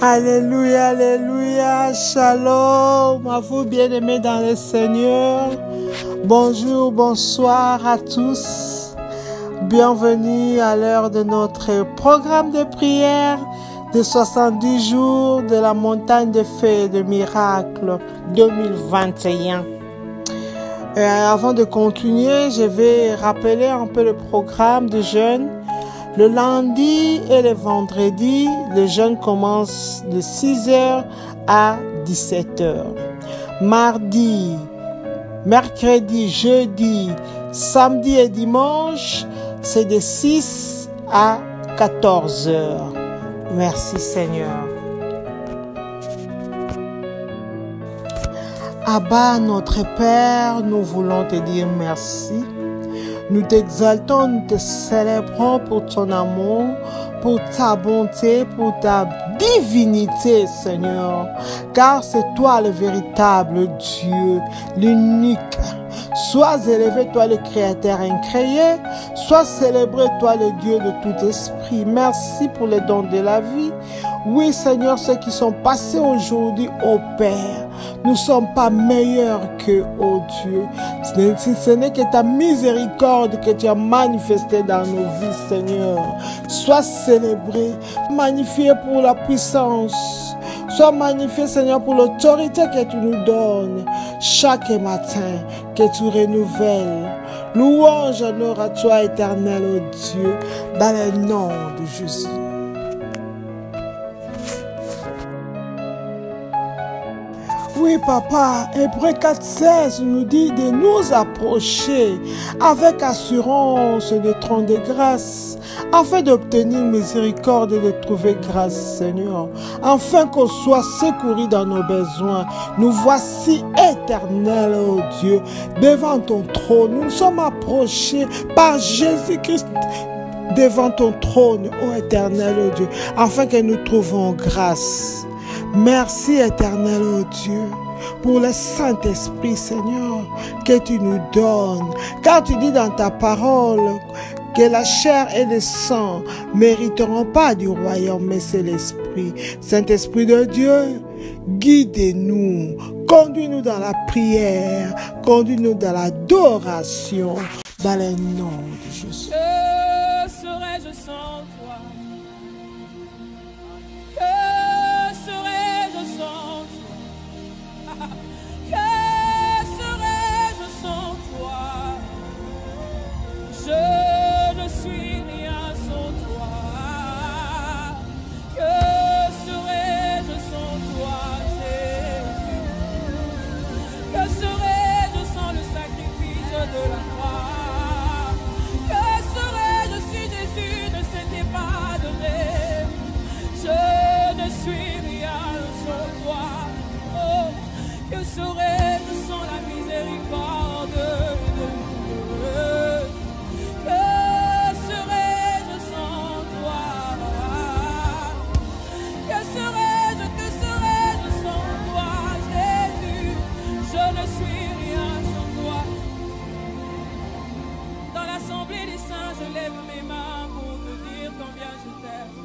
Alléluia, alléluia, shalom, à vous bien-aimés dans le Seigneur. Bonjour, bonsoir à tous. Bienvenue à l'heure de notre programme de prière de 70 jours de la montagne de feu et de miracles 2021. Avant de continuer, je vais rappeler un peu le programme de jeûne. Le lundi et le vendredi, le jeûne commence de 6h à 17h. Mardi, mercredi, jeudi, samedi et dimanche, c'est de 6 à 14h. Merci Seigneur. Abba, notre Père, nous voulons te dire merci. Nous t'exaltons, nous te célébrons pour ton amour, pour ta bonté, pour ta divinité, Seigneur. Car c'est toi le véritable Dieu, l'unique. Sois élevé, toi le Créateur incréé. Sois célébré, toi le Dieu de tout esprit. Merci pour les dons de la vie. Oui, Seigneur, ceux qui sont passés aujourd'hui au Père, nous ne sommes pas meilleurs que, oh Dieu. Ce n'est que ta miséricorde que tu as manifestée dans nos vies, Seigneur. Sois célébré, magnifié pour la puissance. Sois magnifié, Seigneur, pour l'autorité que tu nous donnes chaque matin, que tu renouvelles. Louange, honneur à toi, éternel, oh Dieu, dans le nom de Jésus. Oui, Papa, Hébreux 4,16 nous dit de nous approcher avec assurance de trône de grâce, afin d'obtenir miséricorde et de trouver grâce, Seigneur, afin qu'on soit secouru dans nos besoins. Nous voici éternels, oh Dieu, devant ton trône. Nous sommes approchés par Jésus-Christ devant ton trône, ô éternel, oh Dieu, afin que nous trouvons grâce. Merci, éternel, oh Dieu, pour le Saint-Esprit, Seigneur, que tu nous donnes. Car tu dis dans ta parole que la chair et le sang ne mériteront pas du royaume, mais c'est l'Esprit. Saint-Esprit de Dieu, guide-nous, conduis-nous dans la prière, conduis-nous dans l'adoration, dans le nom de Jésus. Que serais-je sans toi? Que serais-je sans toi? Que serais-je sans toi? Je ne suis rien sans toi. Que serais-je sans toi, Jésus? Que serais-je sans le sacrifice de la croix? Que serais-je si Jésus ne s'était pas donné? Je ne suis rien sans toi. Oh, que serais-je sans la miséricorde de Dieu? Que serais-je sans toi? Que serais-je sans toi, Jésus? Je ne suis rien sans toi. Dans l'assemblée des saints, je lève mes mains pour te dire combien je t'aime.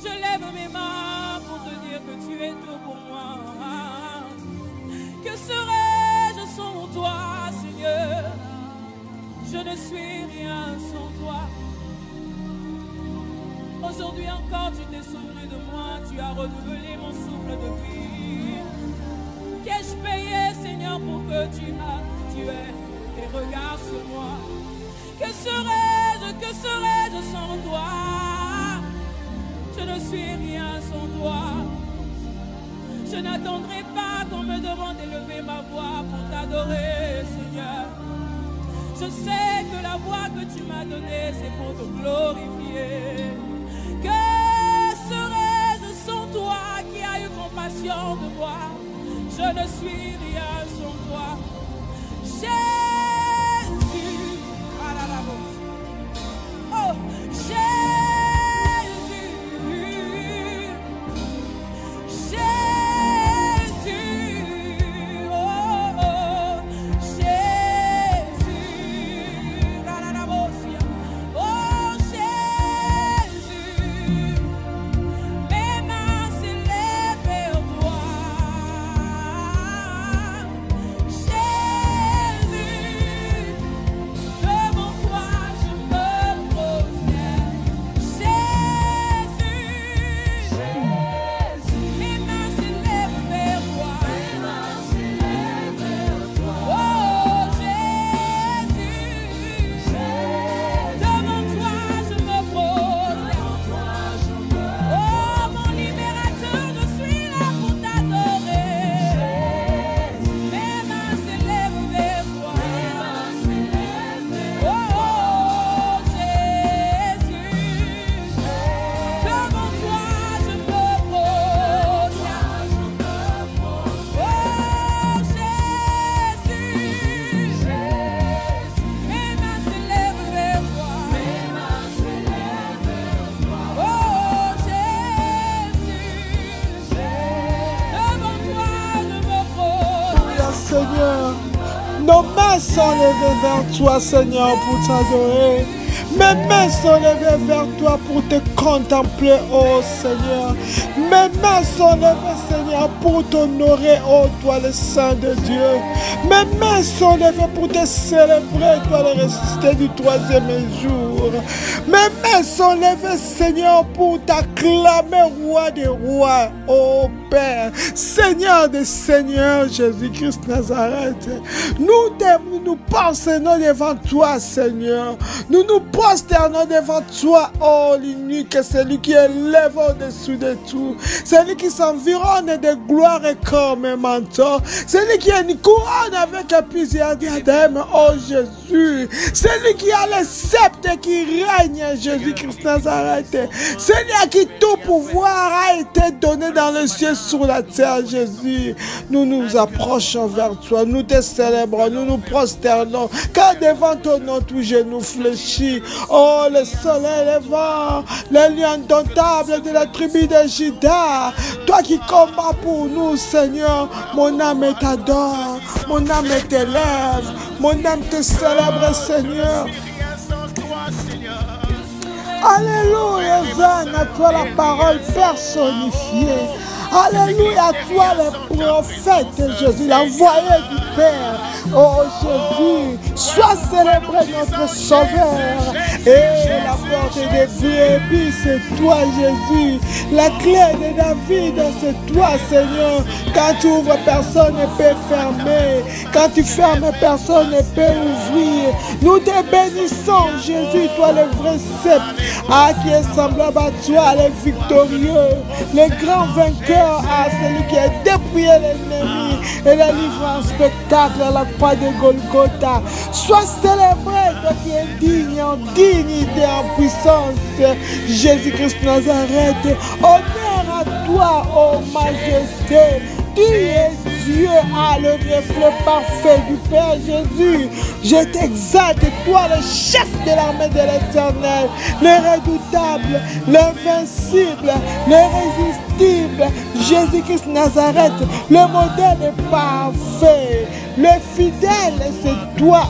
Je lève mes mains pour te dire que tu es tout pour moi. Que serais-je sans toi, Seigneur? Je ne suis rien sans toi. Aujourd'hui encore, tu t'es souvenu de moi. Tu as renouvelé mon souffle de vie. Qu'ai-je payé, Seigneur, pour que tu aies tes regards sur moi? Que serais-je sans toi? Je ne suis rien sans toi. Je n'attendrai pas qu'on me demande d'élever ma voix pour t'adorer, Seigneur. Je sais que la voix que tu m'as donnée, c'est pour te glorifier. Que serais-je sans toi qui as eu compassion de moi? Je ne suis rien sans toi. Jésus, oh, Jésus, oh, Jésus, oh, Jésus, mes mains mains sont levées vers toi, Seigneur, pour t'adorer. Mes mains sont levées vers toi pour te contempler, oh Seigneur. Mes mains sont levées, Seigneur, pour t'honorer, oh toi le Saint de Dieu. Mes mains sont levées pour te célébrer, toi le ressuscité du troisième jour. Mes mains sont levées, Seigneur, pour t'acclamer, roi des rois, oh Père, Seigneur des seigneurs, Jésus-Christ Nazareth. Nous t'aimons, nous nous prosternons devant toi, Seigneur. Nous nous prosternons devant toi, oh l'unique, celui qui est élevé au-dessus de tout, celui qui s'environne de gloire et comme un manteau, celui qui a une couronne avec plusieurs diadèmes, oh Jésus, celui qui a le sceptre qui règne, Jésus-Christ Nazareth, celui à qui tout pouvoir a été donné dans le ciel, sur la terre, Jésus. Nous nous approchons vers toi, nous te célébrons, nous nous prosternons, car devant ton nom tout genou fléchit. Oh, le soleil levant, le lion indomptable de la tribu de Juda, toi qui combats pour nous, Seigneur, mon âme t'adore, mon âme t'élève, mon âme te célèbre, Seigneur. Alléluia, Zan, à toi la parole personnifiée. Alléluia, à toi le prophète Jésus, l'envoyé du Père. Oh Jésus, sois célébré notre Sauveur. Et la porte des brebis, c'est toi Jésus. La clé de David, c'est toi Seigneur. Quand tu ouvres, personne ne peut fermer. Quand tu fermes, personne ne peut ouvrir. Nous te bénissons Jésus, toi le vrai sceptre. Ah, qui est semblable à toi, le victorieux, le grand vainqueur, ah, celui qui a dépouillé l'ennemi et le livre en spectacle à la croix de Golgotha. Sois célébré, toi qui es digne en dignité, en puissance, Jésus-Christ Nazareth. Honneur à toi, ô majesté. Tu es Dieu, le reflet parfait du Père Jésus. Je t'exalte, toi le chef de l'armée de l'Éternel, le redoutable, l'invincible, l'irrésistible, Jésus-Christ Nazareth, le modèle parfait. Le fidèle, c'est toi,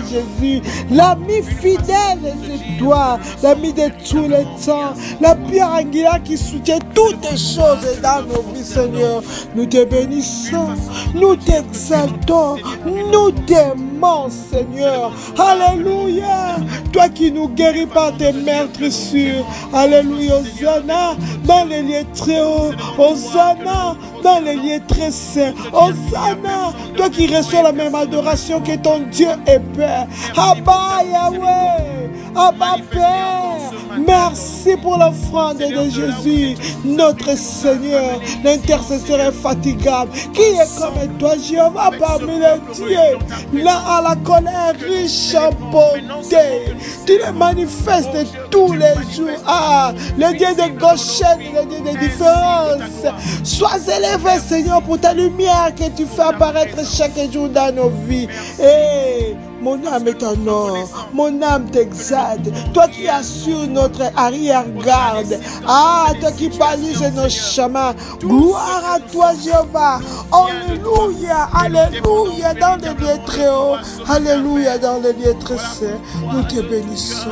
Jésus. L'ami fidèle, c'est toi. L'ami de tous les temps. La pierre angulaire qui soutient toutes les choses dans nos vies, Seigneur. Nous te bénissons, nous t'exaltons, nous t'aimons, Seigneur. Alléluia. Toi qui nous guéris par tes meurtrissures. Alléluia. Hosanna dans les lieux très hauts. Hosanna dans les lieux très saints. Hosanna, toi qui reçois la même adoration que ton Dieu et Père. Abba Yahweh, Abba Père, merci pour l'offrande de Jésus, notre Seigneur, l'intercesseur infatigable, qui est comme toi, Jéhovah, parmi les dieux, là à la colère riche en bonté. Tu le manifestes tous les jours. Ah, le Dieu de Goshen, le Dieu de différence. Sois élevé, Seigneur, pour ta lumière que tu fais apparaître chaque jour dans nos vies. Et mon âme t'honore, mon âme t'exalte. Toi qui assures notre arrière-garde. Ah, toi qui balises nos chemins. Gloire à toi, Jéhovah. Alléluia, alléluia, dans les lieux très hauts. Alléluia, dans les lieux très saints. Nous te bénissons,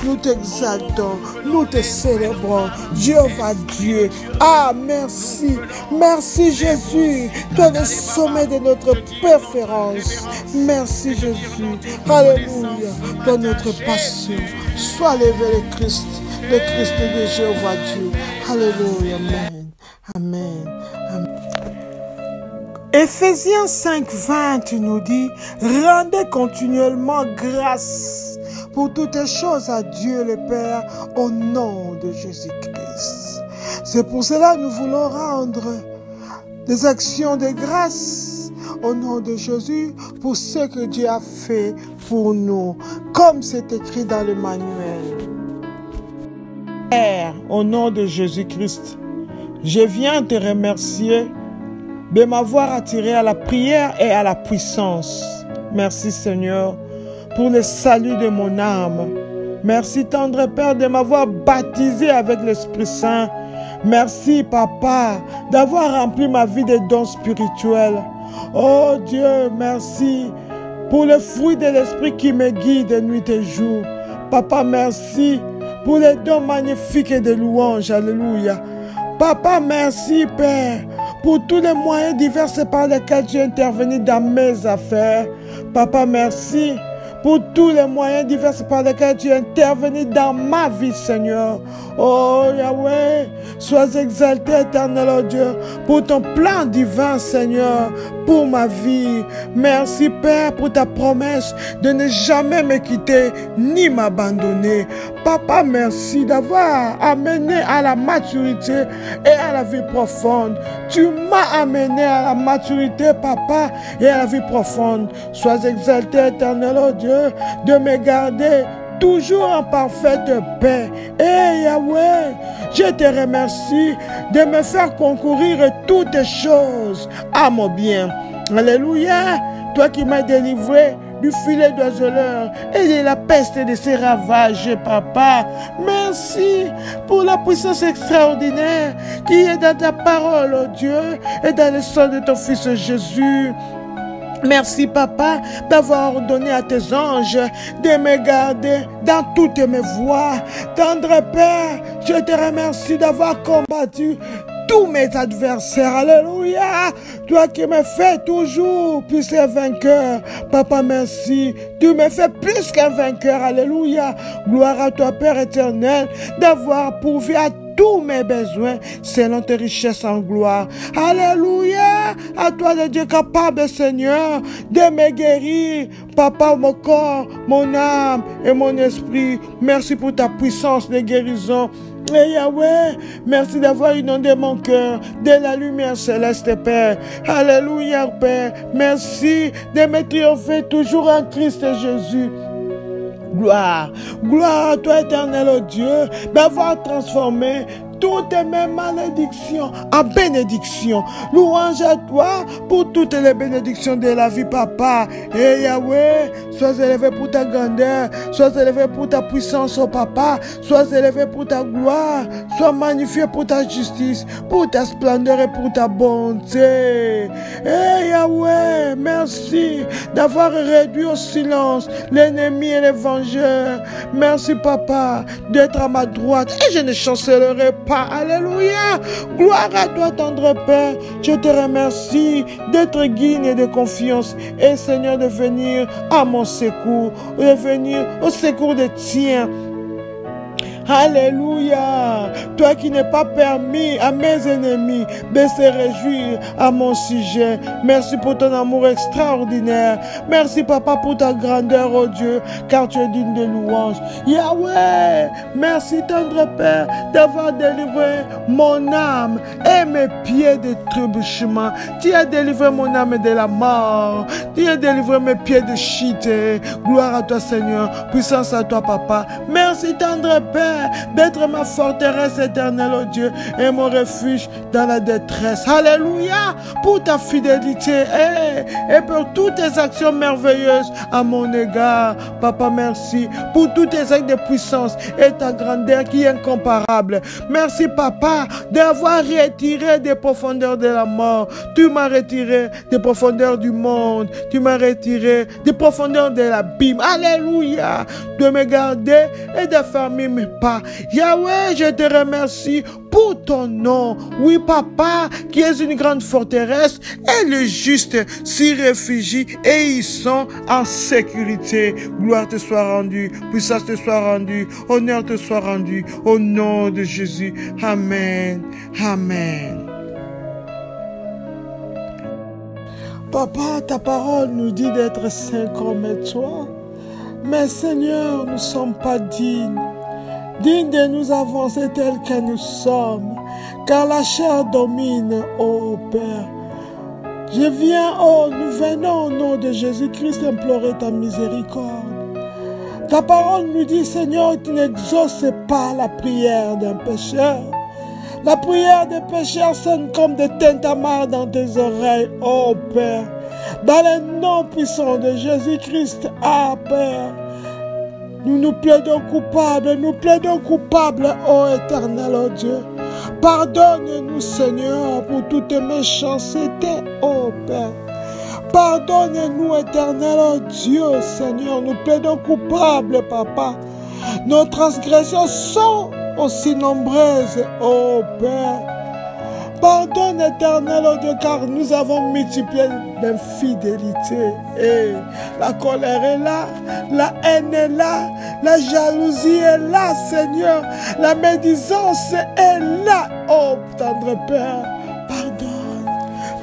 nous t'exaltons, nous te célébrons. Jéhovah Dieu. Ah, merci. Merci Jésus. Toi le sommet de notre préférence. Merci Jésus. Alléluia. Dans notre passion. Sois levé le Christ de Jéhovah Dieu. Alléluia. Amen. Amen. Amen. Éphésiens 5:20 nous dit, rendez continuellement grâce pour toutes choses à Dieu le Père au nom de Jésus-Christ. C'est pour cela que nous voulons rendre des actions de grâce au nom de Jésus pour ce que Dieu a fait pour nous, comme c'est écrit dans le manuel. Père, au nom de Jésus-Christ, je viens te remercier de m'avoir attiré à la prière et à la puissance. Merci Seigneur pour le salut de mon âme. Merci tendre Père de m'avoir baptisé avec l'Esprit Saint. Merci Papa d'avoir rempli ma vie de dons spirituels. Oh Dieu, merci pour le fruit de l'esprit qui me guide nuit et jour. Papa, merci pour les dons magnifiques et de louanges. Alléluia. Papa, merci, Père, pour tous les moyens divers par lesquels tu es intervenu dans mes affaires. Papa, merci pour tous les moyens divers par lesquels tu es intervenu dans ma vie, Seigneur. Oh Yahweh, sois exalté, éternel, oh Dieu, pour ton plan divin, Seigneur, pour ma vie. Merci, Père, pour ta promesse de ne jamais me quitter ni m'abandonner. Papa, merci d'avoir amené à la maturité et à la vie profonde. Tu m'as amené à la maturité, Papa, et à la vie profonde. Sois exalté, éternel, oh Dieu, de me garder toujours en parfaite paix. Et Yahweh, je te remercie de me faire concourir toutes choses à mon bien. Alléluia, toi qui m'as délivré du filet d'oiseleur et de la peste de ses ravages, Papa. Merci pour la puissance extraordinaire qui est dans ta parole, oh Dieu, et dans le sang de ton Fils Jésus. Merci, Papa, d'avoir ordonné à tes anges de me garder dans toutes mes voies. Tendre Père, je te remercie d'avoir combattu tous mes adversaires. Alléluia. Toi qui me fais toujours plus qu'un vainqueur. Papa, merci. Tu me fais plus qu'un vainqueur. Alléluia. Gloire à toi, Père éternel, d'avoir pourvu à tous mes besoins selon tes richesses en gloire. Alléluia. À toi, le Dieu capable, Seigneur, de me guérir. Papa, mon corps, mon âme et mon esprit. Merci pour ta puissance de guérison. Et Yahweh, merci d'avoir inondé mon cœur de la lumière céleste, Père. Alléluia, Père. Merci de me triompher toujours en Christ Jésus. Gloire, gloire à toi, éternel, oh Dieu, d'avoir transformé toutes mes malédictions en bénédictions. Louange à toi pour toutes les bénédictions de la vie, Papa. Et Yahweh, sois élevé pour ta grandeur, sois élevé pour ta puissance, oh Papa, sois élevé pour ta gloire, sois magnifié pour ta justice, pour ta splendeur et pour ta bonté. Et Yahweh, merci d'avoir réduit au silence l'ennemi et les vengeurs. Merci, Papa, d'être à ma droite et je ne chancellerai pas. Alléluia. Gloire à toi, tendre Père. Je te remercie d'être digne et de confiance. Et Seigneur, de venir à mon secours, de venir au secours des tiens. Alléluia. Toi qui n'es pas permis à mes ennemis de se réjouir à mon sujet. Merci pour ton amour extraordinaire. Merci, Papa, pour ta grandeur, oh Dieu, car tu es digne de louange. Yahweh, merci, tendre Père, d'avoir délivré mon âme et mes pieds de trébuchement. Tu as délivré mon âme de la mort. Tu as délivré mes pieds de chute. Gloire à toi, Seigneur. Puissance à toi, Papa. Merci, tendre Père, d'être ma forteresse éternelle, oh Dieu, et mon refuge dans la détresse. Alléluia, pour ta fidélité et pour toutes tes actions merveilleuses à mon égard. Papa, merci pour tous tes actes de puissance et ta grandeur qui est incomparable. Merci, Papa, d'avoir retiré des profondeurs de la mort. Tu m'as retiré des profondeurs du monde. Tu m'as retiré des profondeurs de l'abîme. Alléluia, de me garder et de fermer mes pas. Yahweh, je te remercie pour ton nom. Oui, Papa, qui est une grande forteresse, et les justes s'y réfugient et ils sont en sécurité. Gloire te soit rendue, puissance te soit rendue, honneur te soit rendu, au nom de Jésus. Amen. Amen. Papa, ta parole nous dit d'être saints comme toi. Mais Seigneur, nous ne sommes pas dignes. Digne de nous avancer tels que nous sommes, car la chair domine, ô Père. Je viens, nous venons au nom de Jésus-Christ implorer ta miséricorde. Ta parole nous dit, Seigneur, tu n'exauces pas la prière d'un pécheur. La prière des pécheurs sonne comme des tintamarres dans tes oreilles, ô Père. Dans le nom puissant de Jésus-Christ, Père. Nous nous plaidons coupables, ô éternel, ô Dieu. Pardonne-nous, Seigneur, pour toute méchanceté, ô Père. Pardonne-nous, éternel, oh Dieu, Seigneur. Nous plaidons coupables, Papa. Nos transgressions sont aussi nombreuses, oh Père. Pardonne, éternel, oh Dieu, car nous avons multiplié l'infidélité. Et la colère est là, la haine est là, la jalousie est là, Seigneur. La médisance est là, oh tendre Père.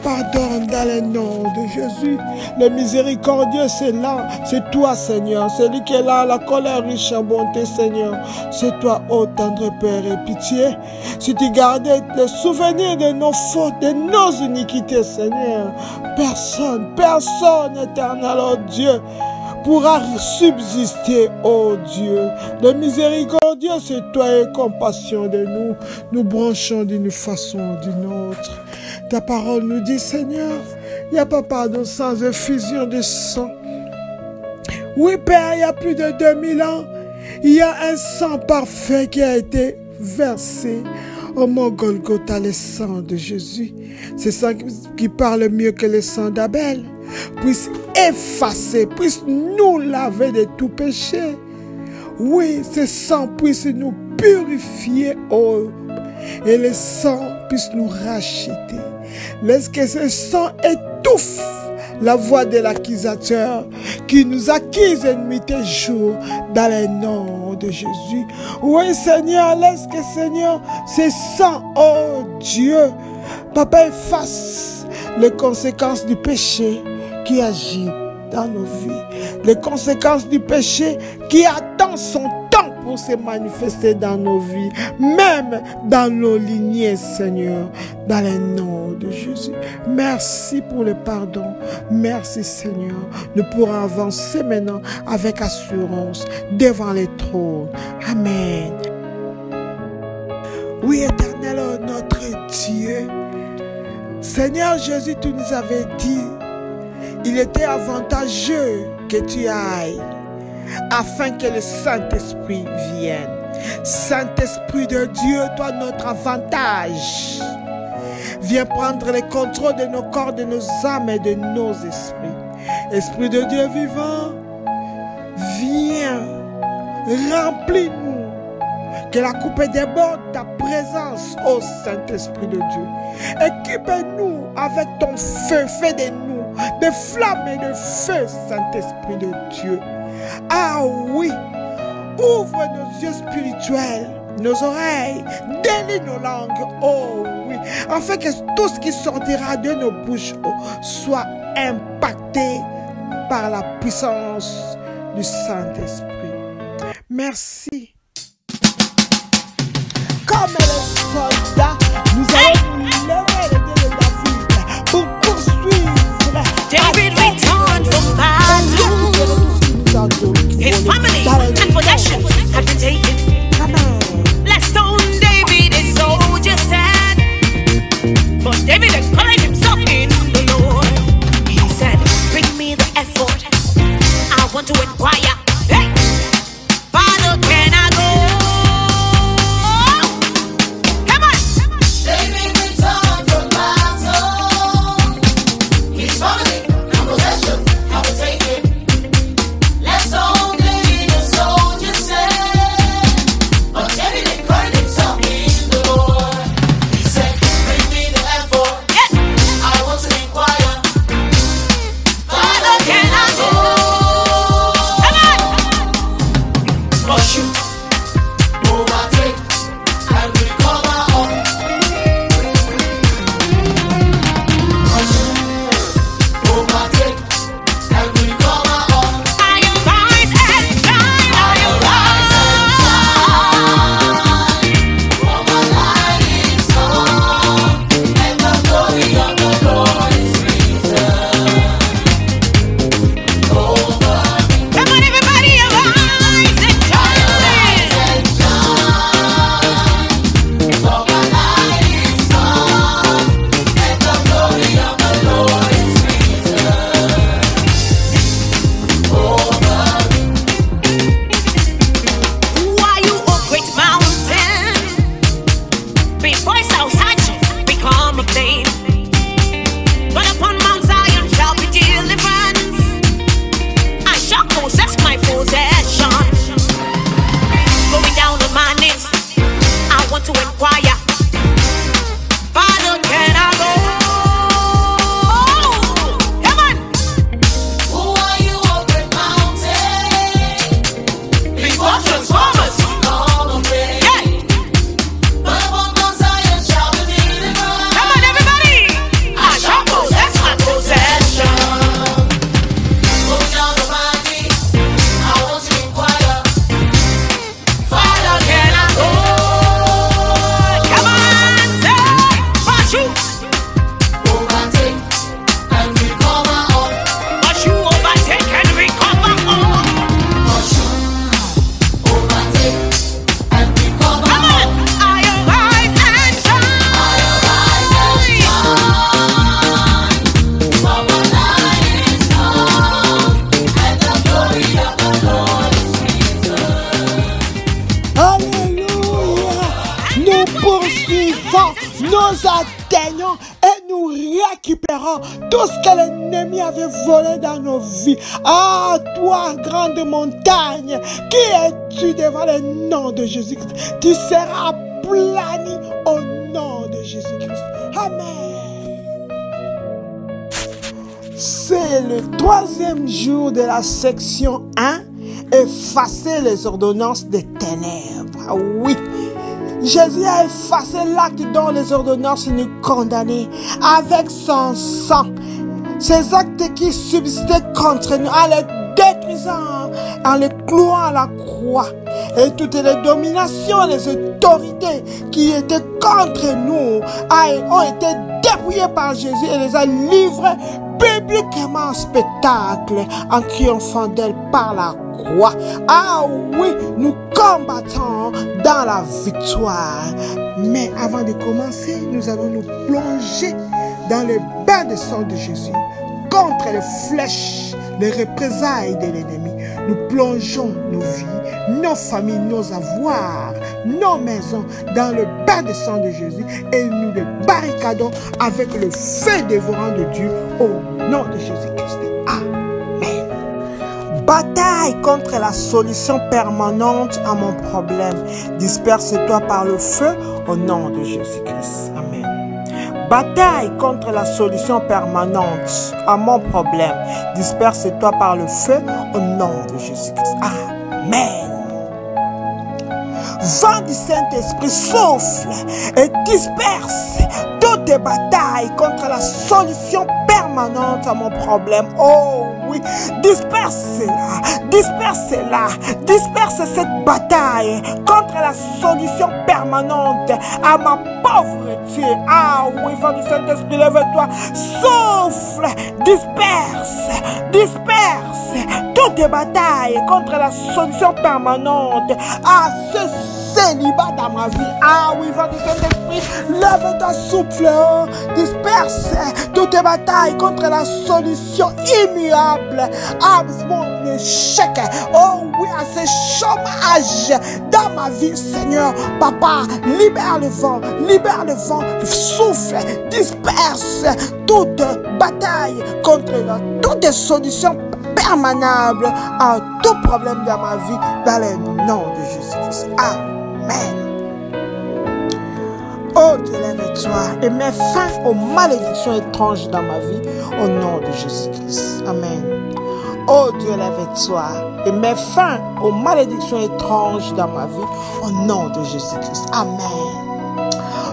Pardonne dans le nom de Jésus. Le miséricordieux, c'est là. C'est toi, Seigneur. C'est lui qui est là, la colère riche en bonté, Seigneur. C'est toi, ô tendre Père, et pitié. Si tu gardais le souvenir de nos fautes, de nos iniquités, Seigneur, personne, éternel, oh Dieu, pourra subsister, oh Dieu. Le miséricordieux, c'est toi et compassion de nous. Nous branchons d'une façon ou d'une autre. Ta parole nous dit, Seigneur, il n'y a pas pardon sans effusion de sang. Oui, Père, il y a plus de 2000 ans, il y a un sang parfait qui a été versé au mont Golgotha, le sang de Jésus. C'est ça qui parle mieux que le sang d'Abel. Puisse effacer, puisse nous laver de tout péché. Oui, ce sang puisse nous purifier, oh, et le sang puisse nous racheter. Laisse que ce sang étouffe la voix de l'accusateur qui nous accuse nuit et jour dans le nom de Jésus. Oui, Seigneur, laisse que, Seigneur, ce sang, oh Dieu, Papa, efface les conséquences du péché qui agit dans nos vies. Les conséquences du péché qui attend son temps pour se manifester dans nos vies, même dans nos lignées, Seigneur, dans le nom de Jésus. Merci pour le pardon. Merci, Seigneur. Nous pourrons avancer maintenant avec assurance devant les trônes. Amen. Oui, éternel, notre Dieu, Seigneur Jésus, tu nous avais dit, il était avantageux que tu ailles afin que le Saint-Esprit vienne. Saint-Esprit de Dieu, toi notre avantage. Viens prendre le contrôle de nos corps, de nos âmes et de nos esprits. Esprit de Dieu vivant, viens, remplis-nous. Que la coupe déborde ta présence, ô Saint-Esprit de Dieu. Équipe-nous avec ton feu, fais de nous des flammes et de feu, Saint-Esprit de Dieu. Ah oui, ouvre nos yeux spirituels, nos oreilles, délie nos langues, oh oui, afin que tout ce qui sortira de nos bouches soit impacté par la puissance du Saint-Esprit. Merci. Comme les soldats, nous allons nous lever de David pour poursuivre. David returned from battle. His family and possessions had been taken. Let's stone David, his soldier said. But David encouraged himself in the Lord. He said, bring me the effort. I want to inquire. Hey, Father, can I nous poursuivons, nous atteignons et nous récupérons tout ce que l'ennemi avait volé dans nos vies. Ah, toi, grande montagne, qui es-tu devant le nom de Jésus-Christ? Tu seras aplani au nom de Jésus-Christ. Amen. C'est le 3e jour de la section 1. Effacer les ordonnances des ténèbres. Ah oui. Jésus a effacé l'acte dont les ordonnances nous condamnaient avec son sang. Ces actes qui subsistaient contre nous, en les détruisant, en les clouant à la croix. Et toutes les dominations, les autorités qui étaient contre nous ont été dépouillées par Jésus et les a livrées publiquement en spectacle en triomphant d'elle par la croix. Ah oui, nous combattons dans la victoire. Mais avant de commencer, nous allons nous plonger dans le bain de sang de Jésus contre les flèches, les représailles de l'ennemi. Nous plongeons nos vies, nos familles, nos avoirs, nos maisons dans le bain de sang de Jésus et nous les barricadons avec le feu dévorant de Dieu au nom de Jésus-Christ. Amen. Bataille contre la solution permanente à mon problème. Disperse-toi par le feu au nom de Jésus-Christ. Amen. Bataille contre la solution permanente à mon problème. Disperse-toi par le feu au nom de Jésus-Christ. Amen. Vent du Saint-Esprit souffle et disperse toutes les batailles contre la solution permanente à mon problème. Oh oui, disperse-la, disperse-la, disperse cette bataille contre la solution permanente à ma pauvreté. Ah oui, vent du Saint-Esprit, lève-toi, souffle, disperse, disperse toutes les batailles contre la solution permanente à ce célibat dans ma vie. Ah oui, vent du Saint-Esprit, lève-toi, souffle, disperse toutes les batailles contre la solution immuable à mon échec. Oh oui, à ce chômage dans ma vie, Seigneur. Papa, libère le vent, souffle, disperse toute bataille contre toutes les solutions permanables à tout problème dans ma vie, dans le nom de Jésus-Christ. Amen. Oh Dieu, lève-toi et mets fin aux malédictions étranges dans ma vie au nom de Jésus-Christ. Amen. Oh Dieu, lève-toi et mets fin aux malédictions étranges dans ma vie au nom de Jésus-Christ. Amen.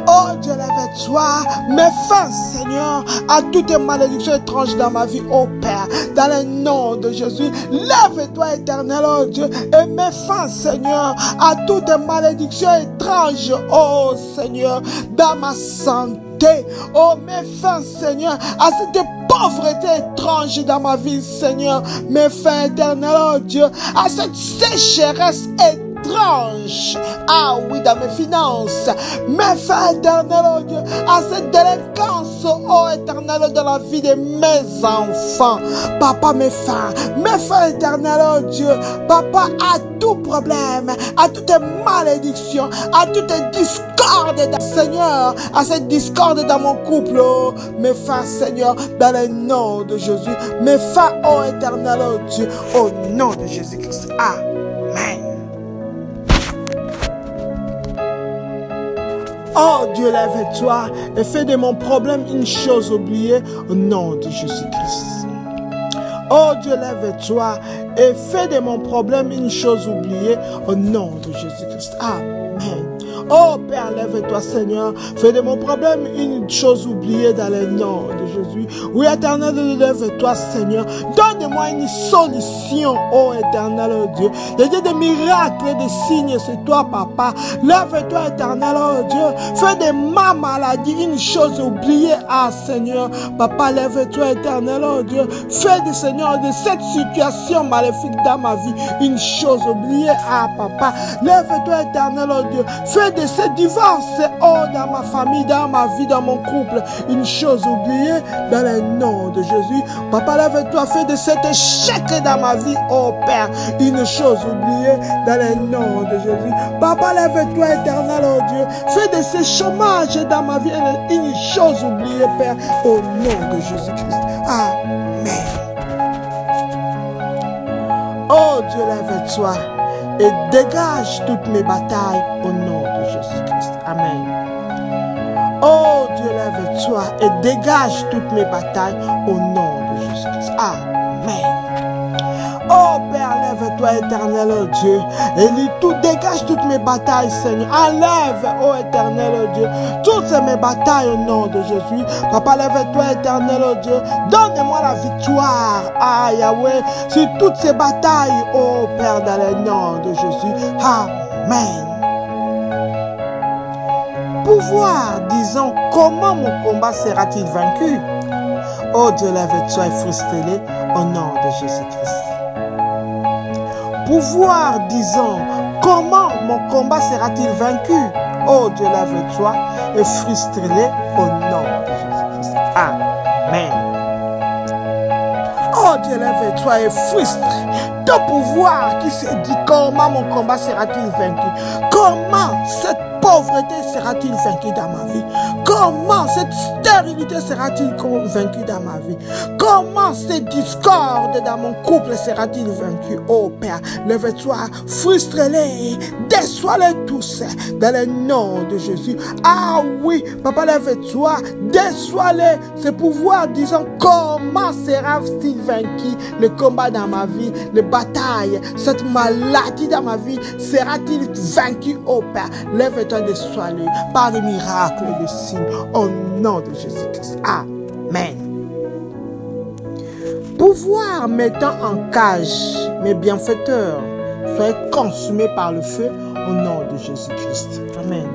Oh Dieu, lève-toi, mets fin, Seigneur, à toutes les malédictions étranges dans ma vie, oh Père, dans le nom de Jésus. Lève-toi, éternel, oh Dieu, et mets fin, Seigneur, à toutes les malédictions étranges, oh Seigneur, dans ma santé. Oh, mets fin, Seigneur, à cette pauvreté étrange dans ma vie, Seigneur. Mets fin, éternel, oh Dieu, à cette sécheresse étrange. Ah oui, dans mes finances. Mets fin, éternel, oh Dieu, à cette délinquance, oh éternel, dans la vie de mes enfants. Papa, mets fin, éternel, oh Dieu. Papa, à tout problème, à toute malédiction, à toute discorde, Seigneur, à cette discorde dans mon couple, oh, mets fin, Seigneur, dans le nom de Jésus. Mets fin, oh éternel, oh Dieu, au nom de Jésus-Christ. Amen. Oh Dieu, lève-toi et fais de mon problème une chose oubliée au nom de Jésus-Christ. Oh Dieu, lève-toi et fais de mon problème une chose oubliée au nom de Jésus-Christ. Amen. Oh Père, lève-toi, Seigneur. Fais de mon problème une chose oubliée dans le nom de Jésus. Oui, éternel, lève-toi, Seigneur. Donne-moi une solution, oh éternel, oh Dieu. Le Dieu des miracles et des signes, c'est toi, Papa. Lève-toi, éternel, oh Dieu. Fais de ma maladie une chose oubliée, Seigneur. Papa, lève-toi, éternel, oh Dieu. Fais de, Seigneur, de cette situation maléfique dans ma vie une chose oubliée, Papa. Lève-toi, éternel, oh Dieu. Fais de ce divorce, oh, dans ma famille, dans ma vie, dans mon couple, une chose oubliée dans le nom de Jésus. Papa, lève-toi, fais de cet échec dans ma vie, oh Père, une chose oubliée dans le nom de Jésus. Papa, lève-toi, éternel, oh Dieu, fais de ce chômage dans ma vie est une chose oubliée, Père, au nom de Jésus-Christ. Amen. Oh Dieu, lève-toi et dégage toutes mes batailles au nom de Jésus-Christ. Amen. Oh Dieu, lève-toi et dégage toutes mes batailles au nom de Jésus-Christ. Amen. Oh Père, lève-toi, éternel Dieu, et tout, dégage toutes mes batailles, Seigneur. Enlève, oh éternel Dieu, toutes mes batailles au nom de Jésus. Papa, lève-toi, éternel Dieu, donne-moi la victoire, Yahweh, sur toutes ces batailles, oh Père, dans le nom de Jésus. Amen. Pouvoir, disons, comment mon combat sera-t-il vaincu? Oh Dieu, lève-toi et frustre-les au nom de Jésus-Christ. Pouvoir, disons, comment mon combat sera-t-il vaincu? Oh Dieu, lève-toi et frustre-les au nom de Jésus-Christ. Amen. Oh Dieu, lève-toi et frustre ton pouvoir qui se dit comment mon combat sera-t-il vaincu? Comment cette pauvreté sera-t-il vaincue dans ma vie? Comment cette stérilité sera-t-il vaincue dans ma vie? Comment cette discorde dans mon couple sera-t-il vaincu? Oh Père, lève-toi, frustre-les, déçois-les tous dans le nom de Jésus. Ah oui, Papa, lève-toi, déçois-les. Ce pouvoir, disons, comment sera-t-il vaincu? Le combat dans ma vie, les batailles, cette maladie dans ma vie, sera-t-il vaincu? Oh Père, lève-toi, déçois-les par les miracles et les signes au nom de Jésus-Christ. Amen. Pouvoir mettant en cage mes bienfaiteurs, soyez consumés par le feu au nom de Jésus-Christ. Amen.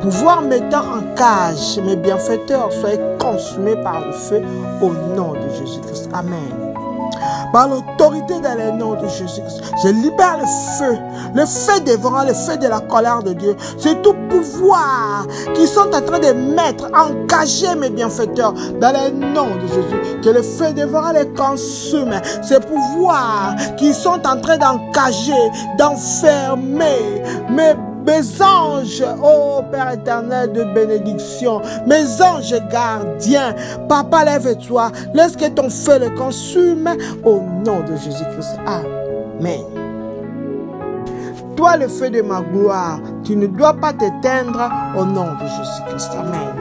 Pouvoir mettant en cage mes bienfaiteurs, soyez consumés par le feu au nom de Jésus-Christ. Amen. Par l'autorité dans le nom de Jésus-Christ, je libère le feu dévorant, le feu de la colère de Dieu. C'est tout pouvoir qui sont en train de mettre, encager mes bienfaiteurs dans le nom de Jésus. Que le feu dévorant les consume. Ces pouvoirs qui sont en train d'encager, d'enfermer mes anges, oh Père éternel de bénédiction, mes anges gardiens, Papa, lève-toi, laisse que ton feu le consume au nom de Jésus-Christ. Amen. Toi, le feu de ma gloire, tu ne dois pas t'éteindre au nom de Jésus-Christ. Amen.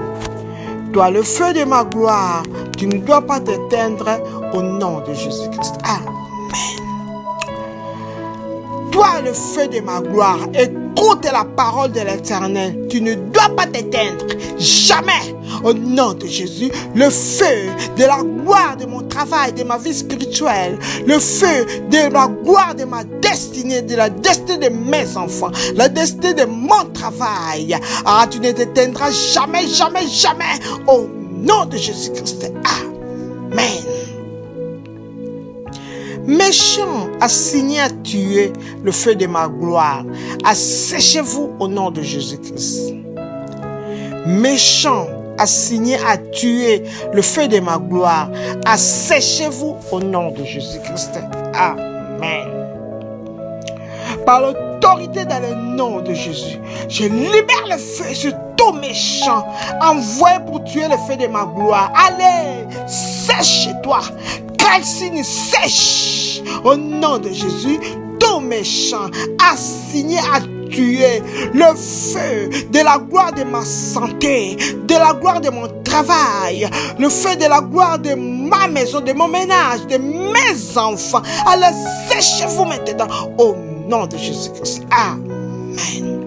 Toi, le feu de ma gloire, tu ne dois pas t'éteindre au nom de Jésus-Christ. Amen. Toi, le feu de ma gloire, écoute la parole de l'Éternel. Tu ne dois pas t'éteindre. Jamais. Au nom de Jésus, le feu de la gloire de mon travail, de ma vie spirituelle, le feu de la gloire de ma destinée, de la destinée de mes enfants, la destinée de mon travail. Tu ne t'éteindras jamais, jamais, jamais. Au nom de Jésus-Christ. Amen. Méchant, assigné à tuer le feu de ma gloire, asséchez-vous au nom de Jésus-Christ. Méchant, assigné à tuer le feu de ma gloire, asséchez-vous au nom de Jésus-Christ. Amen. Par l'autorité dans le nom de Jésus, je libère le feu sur tout méchant envoyé pour tuer le feu de ma gloire. Allez, sèche chez toi. Calcine, sèche au nom de Jésus. Tout méchant assigné à tuer le feu de la gloire de ma santé, de la gloire de mon travail, le feu de la gloire de ma maison, de mon ménage, de mes enfants. Allez, séchez-vous maintenant au nom de Jésus-Christ. Amen.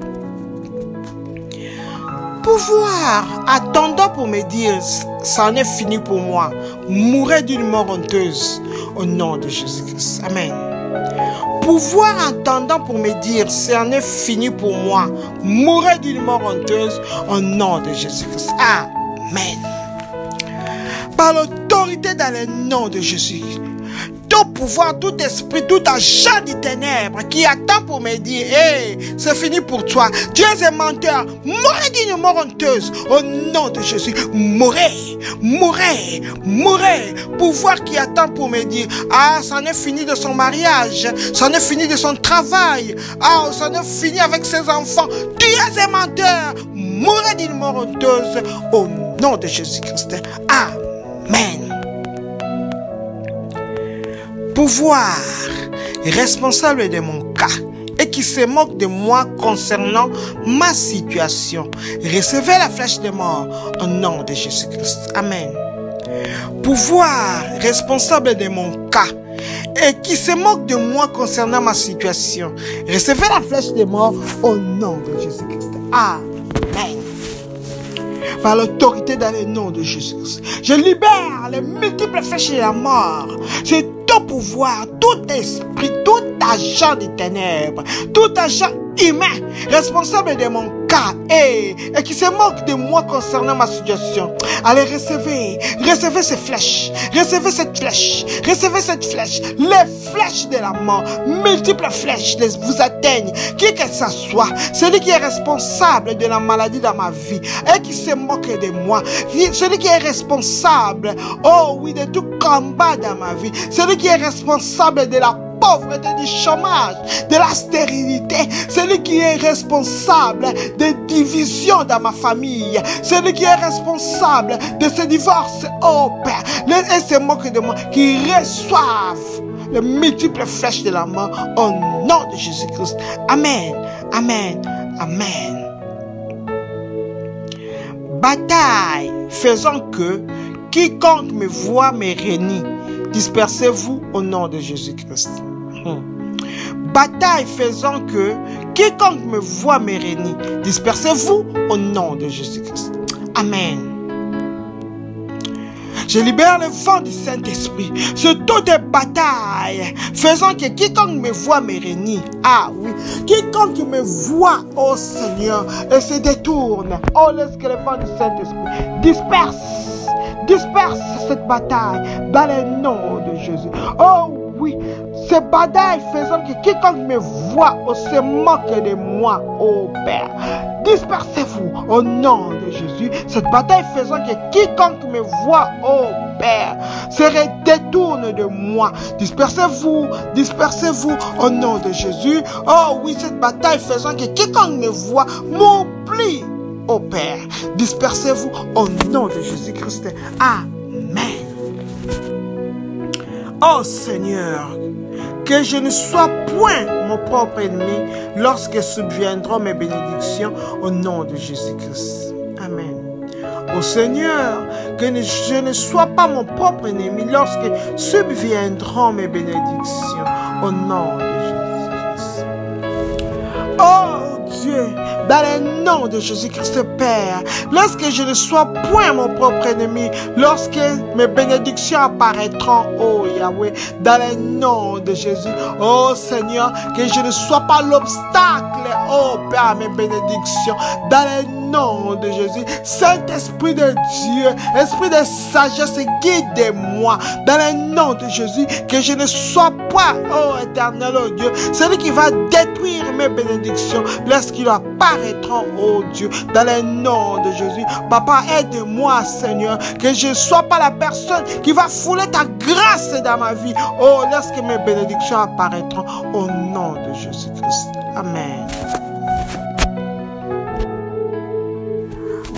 Pouvoir attendant pour me dire, ça en est fini pour moi, mourrez d'une mort honteuse au nom de Jésus-Christ. Amen. Pouvoir entendant pour me dire, ça en est fini pour moi, mourrez d'une mort honteuse au nom de Jésus-Christ. Amen. Par l'autorité dans le nom de Jésus, tout pouvoir, tout esprit, tout agent des ténèbres qui attend pour me dire, hey, c'est fini pour toi. Tu es un menteur. Mourez d'une mort honteuse. Au nom de Jésus. Mourez, mourez, mourez. Pouvoir qui attend pour me dire, ça en est fini de son mariage. Ça en est fini de son travail. Ça en est fini avec ses enfants. Tu es un menteur. Mourez serait d'une mort honteuse au nom de Jésus-Christ. Amen. Pouvoir responsable de mon cas et qui se moque de moi concernant ma situation, recevez la flèche de mort au nom de Jésus-Christ. Amen. Pouvoir responsable de mon cas et qui se moque de moi concernant ma situation, recevez la flèche de mort au nom de Jésus-Christ. Amen. Par l'autorité dans le nom de Jésus-Christ, je libère les multiples flèches de la mort. C'est tout pouvoir, tout esprit, tout agent des ténèbres, tout agent humain responsable de mon cas et qui se moque de moi concernant ma situation. Allez, recevez ces flèches, recevez cette flèche, recevez cette flèche. Les flèches de la mort, multiples flèches vous atteignent, qui que ce soit, celui qui est responsable de la maladie dans ma vie et qui se moque de moi, celui qui est responsable, oh oui, de tout combat dans ma vie, celui qui est responsable de la pauvreté, du chômage, de la stérilité, celui qui est responsable des divisions dans ma famille, celui qui est responsable de ce divorce, oh Père, et se moque de moi, qui reçoivent les multiples flèches de la mort au nom de Jésus-Christ. Amen, amen, amen. Bataille faisant que quiconque me voit me renie. Dispersez-vous au nom de Jésus-Christ. Bataille faisant que quiconque me voit me renie. Dispersez-vous au nom de Jésus-Christ. Amen. Je libère le vent du Saint-Esprit sur toutes les batailles faisant que quiconque me voit me renie. Ah oui, quiconque me voit, oh Seigneur, et se détourne. Oh, laisse que le vent du Saint-Esprit disperse cette bataille dans le nom de Jésus. Oh oui, ces batailles faisant que quiconque me voit ou se moque de moi, oh Père, dispersez-vous au nom de Jésus. Cette bataille faisant que quiconque me voit, oh Père, se détourne de moi. Dispersez-vous au nom de Jésus. Oh oui, cette bataille faisant que quiconque me voit m'oublie. Oh Père, dispersez-vous au nom de Jésus-Christ. Amen. Oh Seigneur, que je ne sois point mon propre ennemi lorsque subviendront mes bénédictions au nom de Jésus-Christ. Amen. Oh Seigneur, que je ne sois pas mon propre ennemi lorsque subviendront mes bénédictions au nom de Jésus-Christ. Oh Dieu, dans le nom de Jésus-Christ, Père, lorsque je ne sois point mon propre ennemi, lorsque mes bénédictions apparaîtront, oh Yahweh, dans le nom de Jésus, oh Seigneur, que je ne sois pas l'obstacle, oh Père, à mes bénédictions, dans le nom de Jésus. Saint-Esprit de Dieu, Esprit de sagesse, guide-moi, dans le nom de Jésus, que je ne sois pas, oh éternel, oh Dieu, celui qui va détruire mes bénédictions, lorsqu'ils apparaîtront, oh Dieu, dans le nom de Jésus. Papa, aide-moi, Seigneur, que je ne sois pas la personne qui va fouler ta grâce dans ma vie, oh, lorsque mes bénédictions apparaîtront, au nom de Jésus-Christ. Amen.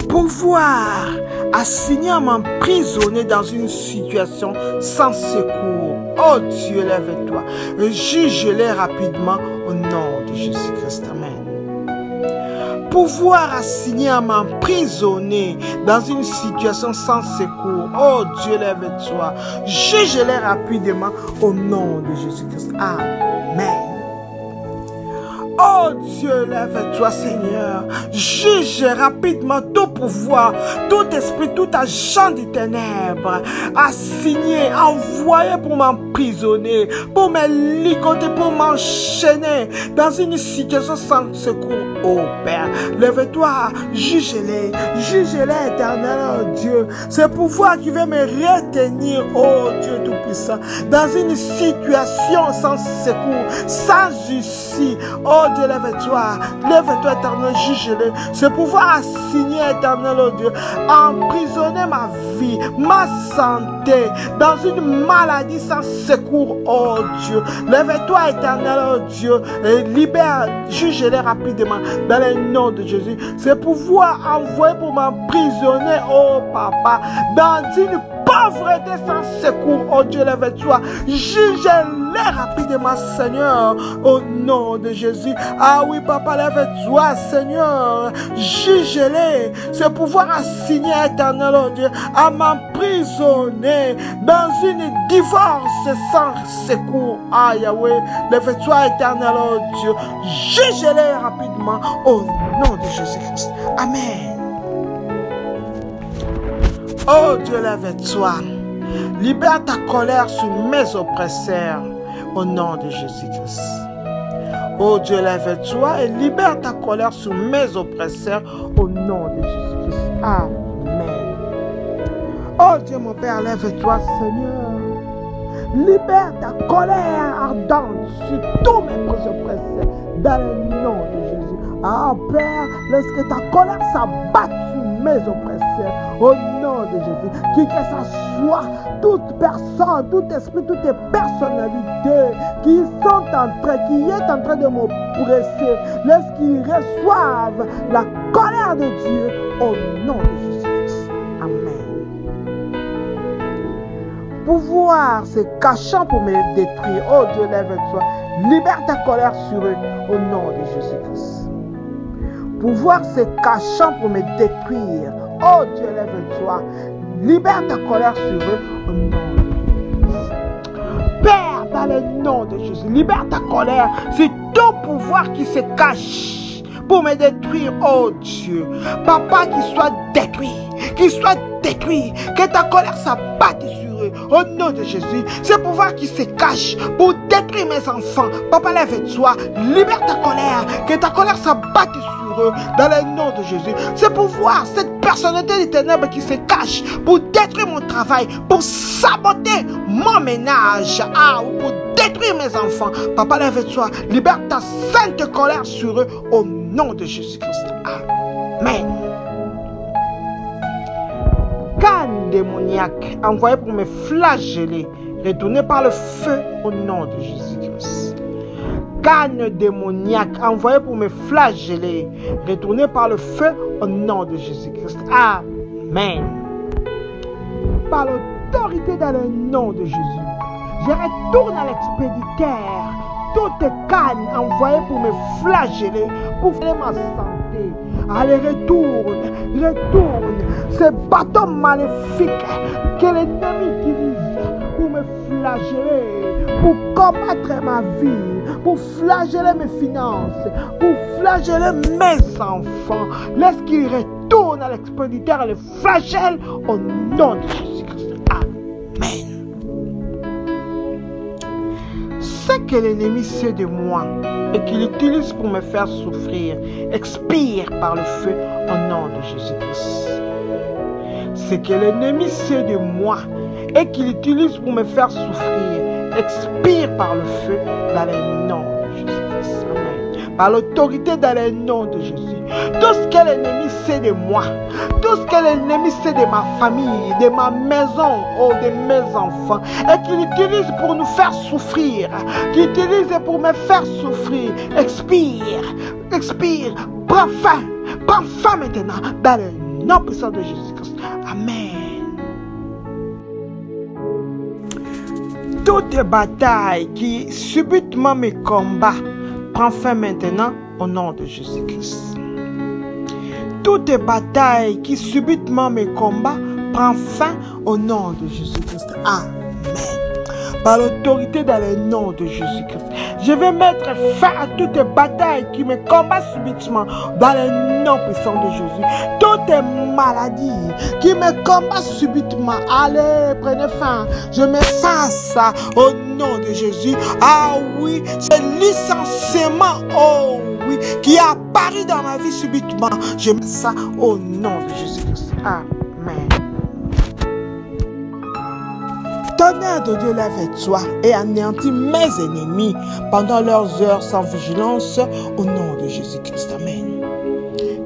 Pouvoir assigner à m'emprisonner dans une situation sans secours. Oh Dieu, lève-toi. Juge-les rapidement au nom de Jésus-Christ. Amen. Pouvoir assigner à m'emprisonner dans une situation sans secours. Oh Dieu, lève-toi. Juge-les rapidement au nom de Jésus-Christ. Amen. Oh Dieu, lève-toi, Seigneur. Juge rapidement tout pouvoir, tout esprit, tout agent des ténèbres, assigné, envoyé pour m'emprisonner, pour me ligoter, pour m'enchaîner dans une situation sans secours. Oh Père, lève-toi, juge-les, juge-les, éternel, oh Dieu. Ce pouvoir qui veut me retenir, oh Dieu Tout-Puissant, dans une situation sans secours, sans issue. Oh Dieu, lève-toi. Lève-toi, éternel, juge-les. Ce pouvoir assigné, éternel, oh Dieu, emprisonner ma vie, ma santé, dans une maladie sans secours, oh Dieu. Lève-toi, éternel, oh Dieu, et libère, juge-les rapidement, dans le nom de Jésus. Ce pouvoir envoyé pour m'emprisonner, oh Papa, dans une pauvreté sans secours, oh Dieu, lève-toi, juge-les rapidement, Seigneur, au nom de Jésus. Ah oui, Papa, lève-toi, Seigneur, juge-les. Ce pouvoir assigné, éternel, oh Dieu, à m'emprisonner dans une divorce sans secours. Ah Yahweh, lève-toi, éternel, oh Dieu, juge-les rapidement, au nom de Jésus-Christ. Amen. Oh Dieu, lève-toi. Libère ta colère sur mes oppresseurs au nom de Jésus-Christ. Oh Dieu, lève-toi et libère ta colère sur mes oppresseurs au nom de Jésus-Christ. Amen. Oh Dieu, mon Père, lève-toi, Seigneur. Libère ta colère ardente sur tous mes oppresseurs dans le nom de Jésus. Ah Père, laisse que ta colère s'abatte sur mes oppresseurs au nom de Jésus. Qui que ça soit, toute personne, tout esprit, toutes les personnalités qui sont qui est en train de m'oppresser, laisse qu'ils reçoivent la colère de Dieu au nom de Jésus. Amen. Pouvoir se cachant pour me détruire, oh Dieu, lève-toi, libère ta colère sur eux au nom de Jésus-Christ. Pouvoir se cachant pour me détruire, oh Dieu, lève-toi, libère ta colère sur eux au nom de Jésus. Père, dans le nom de Jésus, libère ta colère sur tout pouvoir qui se cache pour me détruire, oh Dieu. Papa, qu'il soit détruit, que ta colère s'abatte sur eux au nom de Jésus. Ce pouvoir qui se cache pour détruire mes enfants, Papa, lève-toi, libère ta colère, que ta colère s'abatte sur eux dans le nom de Jésus. Ce pouvoir, cette personnalité des ténèbres qui se cache pour détruire mon travail, pour saboter mon ménage, ou pour détruire mes enfants, Papa, lève-toi, libère ta sainte colère sur eux au nom de Jésus-Christ. Amen. Canne démoniaque envoyé pour me flageller, retourné par le feu au nom de Jésus-Christ. Canne démoniaque envoyé pour me flageller, retourné par le feu au nom de Jésus-Christ. Amen. Par l'autorité dans le nom de Jésus, je retourne à l'expéditeur toute canne envoyée pour me flageller, pour faire ma santé. Allez, retourne. Ce bâton maléfique que l'ennemi utilise pour me flageller, pour combattre ma vie, pour flageller mes finances, pour flageller mes enfants. Laisse qu'il retourne à l'expéditeur et le flagelle au nom de Jésus-Christ. Amen. Ce que l'ennemi sait de moi et qu'il utilise pour me faire souffrir, expire par le feu au nom de Jésus-Christ. Ce que l'ennemi sait de moi et qu'il utilise pour me faire souffrir, expire par le feu dans le nom de Jésus-Christ. Amen. Par l'autorité dans le nom de Jésus. Tout ce que l'ennemi sait de moi, tout ce que l'ennemi sait de ma famille, de ma maison, de mes enfants, et qu'il utilise pour nous faire souffrir, qu'il utilise pour me faire souffrir, expire, prends fin maintenant, dans le nom puissant de Jésus-Christ. Amen. Toute bataille qui subitement me combat, prends fin maintenant au nom de Jésus-Christ. Toute bataille qui subitement me combat, prend fin au nom de Jésus-Christ. Amen. Par l'autorité dans le nom de Jésus-Christ, je vais mettre fin à toute bataille qui me combat subitement dans le nom puissant de Jésus. Toute maladie qui me combat subitement, allez, prenez fin. Je mets fin à ça au nom de Jésus. Ah oui, ce licenciement, oh oui, qui est apparu dans ma vie subitement, je mets ça au nom de Jésus-Christ. Amen. Tonnerre de Dieu, lève-toi et anéantis mes ennemis pendant leurs heures sans vigilance, au nom de Jésus-Christ. Amen.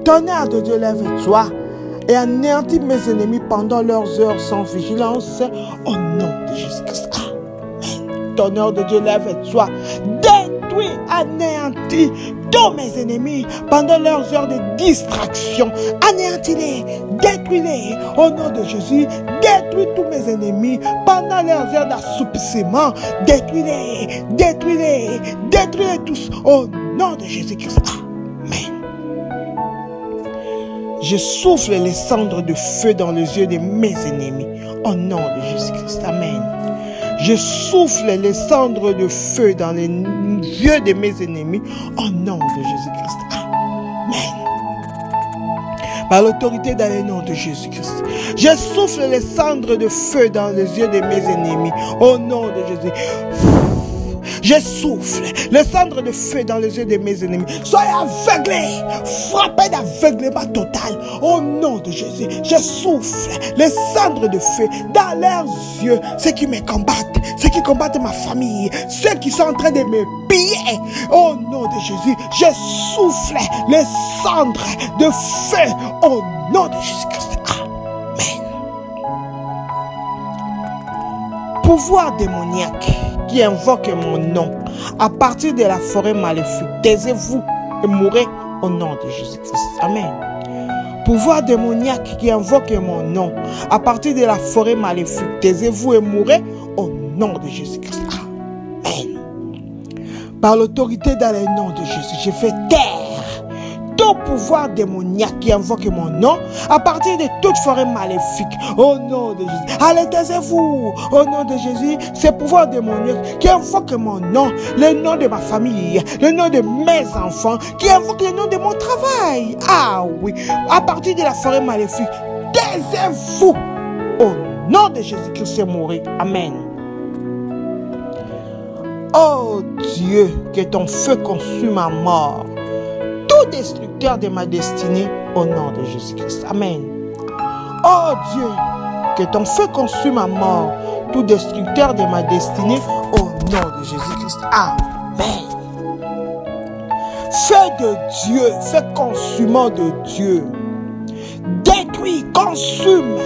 Tonnerre de Dieu, lève-toi et anéantis mes ennemis pendant leurs heures sans vigilance, au nom de Jésus-Christ. Amen. Tonnerre de Dieu, lève-toi, détruis, anéantis tous mes ennemis pendant leurs heures de distraction. Anéantis-les, détruis-les au nom de Jésus. Détruis tous mes ennemis pendant leurs heures d'assoupissement. Détruis-les, détruis-les, détruis-les tous au nom de Jésus-Christ. Amen. Je souffle les cendres de feu dans les yeux de mes ennemis au nom de Jésus-Christ. Amen. Je souffle les cendres de feu dans les yeux de mes ennemis au nom de Jésus-Christ. Amen. Par l'autorité dans le nom de Jésus-Christ. Je souffle les cendres de feu dans les yeux de mes ennemis au nom de Jésus. Je souffle les cendres de feu dans les yeux de mes ennemis. Soyez aveuglés, frappés d'aveuglement total au nom de Jésus. Je souffle les cendres de feu dans leurs yeux, ceux qui me combattent, ceux qui combattent ma famille, ceux qui sont en train de me piller au nom de Jésus. Je souffle les cendres de feu au nom de Jésus-Christ. Amen. Pouvoir démoniaque qui invoque mon nom à partir de la forêt maléfique, taisez-vous et mourrez au nom de Jésus-Christ. Amen. Pouvoir démoniaque qui invoque mon nom à partir de la forêt maléfique, taisez-vous et mourrez au nom de Jésus-Christ. Amen. Par l'autorité dans le nom de Jésus, je fais taire tout pouvoir démoniaque qui invoque mon nom à partir de toute forêt maléfique au nom de Jésus. Allez, taisez-vous au nom de Jésus. Ces pouvoirs démoniaques qui invoquent mon nom, le nom de ma famille, le nom de mes enfants, qui invoquent le nom de mon travail. Ah oui, à partir de la forêt maléfique, taisez-vous au nom de Jésus-Christ et mourir. Amen. Oh Dieu, que ton feu consume ma mort, tout destructeur de ma destinée au nom de Jésus-Christ. Amen. Oh Dieu, que ton feu consume ma mort, tout destructeur de ma destinée au nom de Jésus-Christ. Amen. Feu de Dieu, feu consumant de Dieu, détruis, consume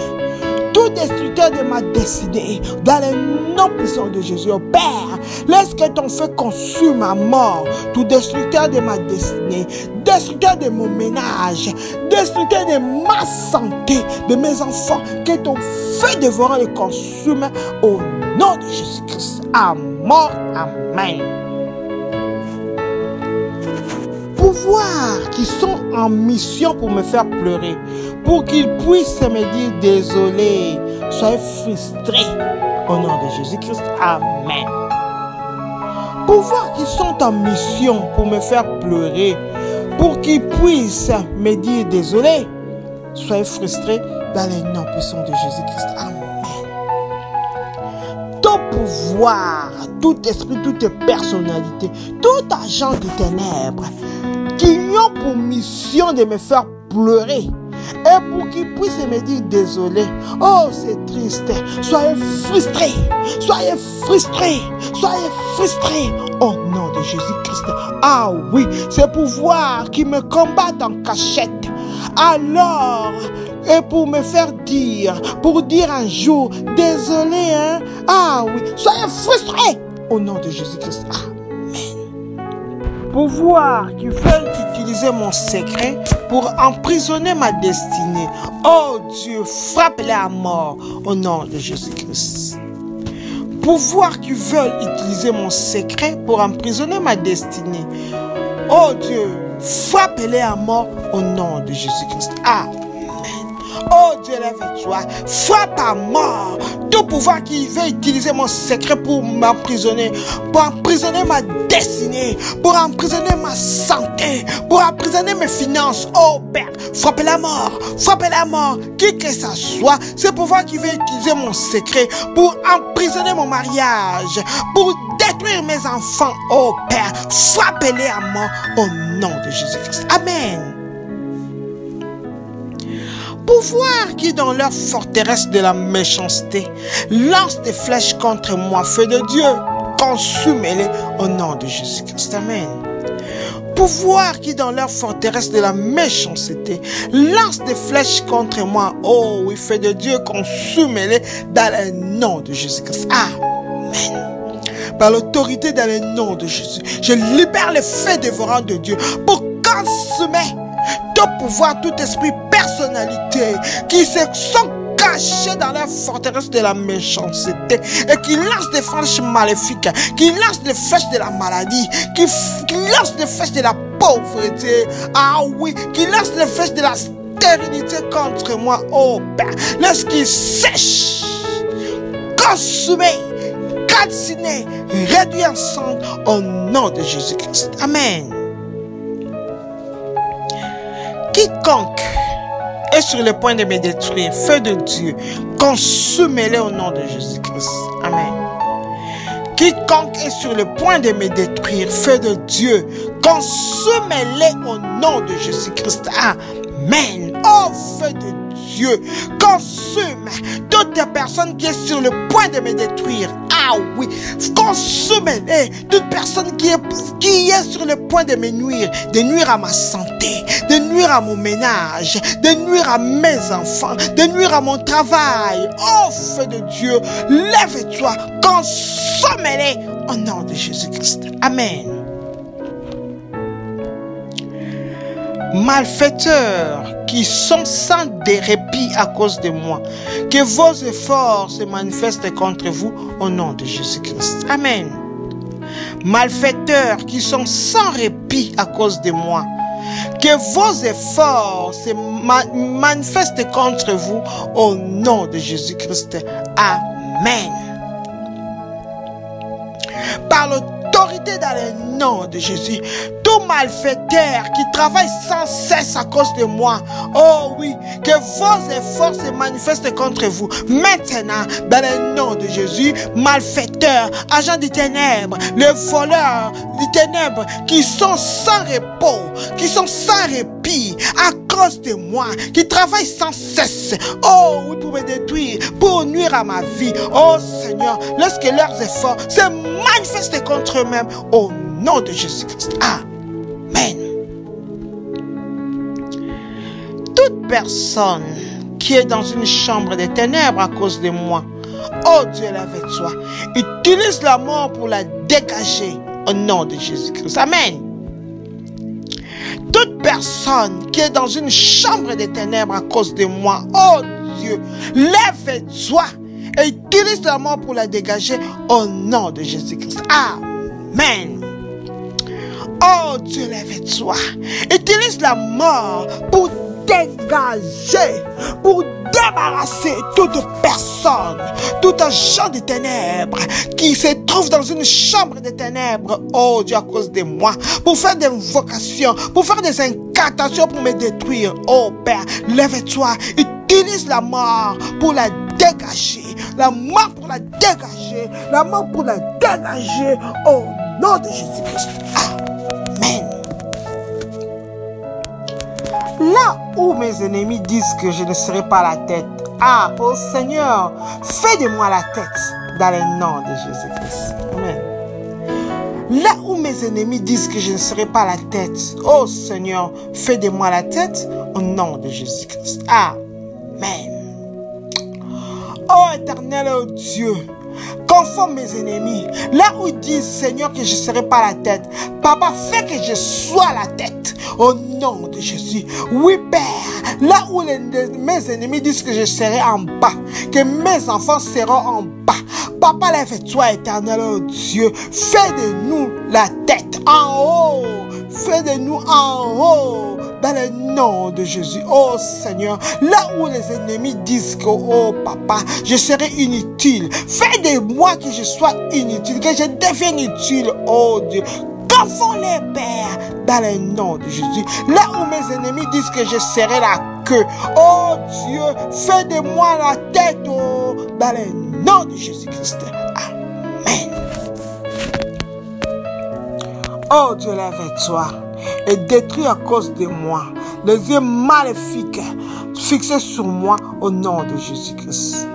tout destructeur de ma destinée dans le nom puissant de Jésus. Oh Père, laisse que ton feu consume ma mort, tout destructeur de ma destinée, destructeur de mon ménage, destructeur de ma santé, de mes enfants, que ton feu dévorant les consume au nom de Jésus-Christ. Amen. Amen. Pouvoirs qui sont en mission pour me faire pleurer, pour qu'ils puissent me dire désolé, soyez frustrés au nom de Jésus-Christ. Amen. Pouvoirs qui sont en mission pour me faire pleurer, pour qu'ils puissent me dire désolé, soyez frustrés dans le nom puissant de Jésus-Christ. Amen. Tout pouvoir, tout esprit, toute personnalité, tout agent de ténèbres qui ont pour mission de me faire pleurer et pour qu'ils puissent me dire désolé. Oh, c'est triste. Soyez frustrés. Soyez frustrés. Soyez frustrés au nom de Jésus-Christ. Ah oui, ces pouvoirs qui me combattent en cachette. Alors, et pour me faire dire, pour dire un jour, désolé, hein. Ah oui, soyez frustrés au nom de Jésus-Christ. Amen. Pouvoirs qui veulent utiliser mon secret pour emprisonner ma destinée. Oh Dieu, frappe-les à mort au nom de Jésus-Christ. Pouvoirs qui veulent utiliser mon secret pour emprisonner ma destinée. Oh Dieu, frappe-les à mort au nom de Jésus-Christ. Amen. Oh Dieu, lève-toi, frappe à mort tout pouvoir qui veut utiliser mon secret pour m'emprisonner, pour emprisonner ma destinée, pour emprisonner ma santé, pour emprisonner mes finances. Oh Père, frappe la mort, qui que ça soit, ce pouvoir qui veut utiliser mon secret pour emprisonner mon mariage, pour détruire mes enfants. Oh Père, frappe-les à mort au nom de Jésus-Christ. Amen. Pouvoir qui dans leur forteresse de la méchanceté lance des flèches contre moi, feu de Dieu, consume-les au nom de Jésus-Christ. Amen. Pouvoir qui dans leur forteresse de la méchanceté lance des flèches contre moi, oh oui, feu de Dieu, consume-les dans le nom de Jésus-Christ. Amen. Par l'autorité dans le nom de Jésus, je libère le feu dévorant de Dieu pour consumer tout pouvoir, tout esprit, personnalité qui se sont cachés dans la forteresse de la méchanceté et qui lancent des flèches maléfiques, qui lancent des flèches de la maladie, qui lancent des flèches de la pauvreté, ah oui, qui lancent des flèches de la stérilité contre moi, oh Père, lorsqu'ils sèchent, consumés, calcinés, réduits en cendres au nom de Jésus-Christ. Amen. Quiconque est sur le point de me détruire, feu de Dieu, consume-les au nom de Jésus-Christ. Amen. Quiconque est sur le point de me détruire, feu de Dieu, consume-les au nom de Jésus-Christ. Amen. Oh, feu de Dieu, consume toute personne qui est sur le point de me détruire. Ah oui, consume-les. Toute personne qui est sur le point de me nuire, de nuire à ma santé, de nuire à mon ménage, de nuire à mes enfants, de nuire à mon travail. Oh, feu de Dieu, lève-toi, consume-les au nom de Jésus-Christ. Amen. Malfaiteurs qui sont sans des répits à cause de moi, que vos efforts se manifestent contre vous au nom de Jésus-Christ. Amen. Malfaiteurs qui sont sans répit à cause de moi, que vos efforts se manifestent contre vous au nom de Jésus-Christ. Amen. Par l'autorité dans le nom de Jésus, tout malfaiteur qui travaille sans cesse à cause de moi, oh oui, que vos efforts se manifestent contre vous. Maintenant, dans le nom de Jésus, malfaiteurs, agents des ténèbres, les voleurs des ténèbres qui sont sans repos, qui sont sans répit à cause de moi, qui travaillent sans cesse, oh oui, pour me détruire, pour nuire à ma vie. Oh Seigneur, lorsque leurs efforts se manifestent contre eux-mêmes, au nom de Jésus-Christ. Amen. Toute personne qui est dans une chambre de ténèbres à cause de moi, oh Dieu, lève-toi. Utilise la mort pour la dégager au nom de Jésus-Christ. Amen. Toute personne qui est dans une chambre de ténèbres à cause de moi, oh Dieu, lève-toi et utilise la mort pour la dégager au nom de Jésus-Christ. Amen. Oh Dieu, lève-toi. Utilise la mort pour dégager, pour débarrasser toute personne, tout agent des ténèbres qui se trouve dans une chambre de ténèbres, oh Dieu, à cause de moi, pour faire des invocations, pour faire des incantations pour me détruire. Oh Père, lève-toi, utilise la mort pour la dégager, la mort pour la dégager, la mort pour la dégager, au nom de Jésus-Christ. Amen. Là où mes ennemis disent que je ne serai pas la tête, oh Seigneur, fais de moi la tête dans le nom de Jésus-Christ. Amen. Là où mes ennemis disent que je ne serai pas la tête, oh Seigneur, fais de moi la tête au nom de Jésus-Christ. Amen. Oh Éternel, oh Dieu, conforme mes ennemis, là où ils disent, Seigneur, que je ne serai pas la tête, Papa, fais que je sois la tête, au nom de Jésus. Oui, Père, là où mes ennemis disent que je serai en bas, que mes enfants seront en bas, Papa, lève-toi, Éternel, oh Dieu, fais de nous la tête en haut, fais de nous en haut, dans le nom de Jésus. Oh Seigneur, là où les ennemis disent que, oh Papa, je serai inutile, fais de moi que je sois inutile, que je devienne utile, oh Dieu. Confonds-les, Père, dans le nom de Jésus. Là où mes ennemis disent que je serai la queue, oh Dieu, fais de moi la tête, oh, dans le nom de Jésus-Christ. Amen. Oh Dieu, lève-toi et détruis à cause de moi les yeux maléfiques fixés sur moi au nom de Jésus-Christ.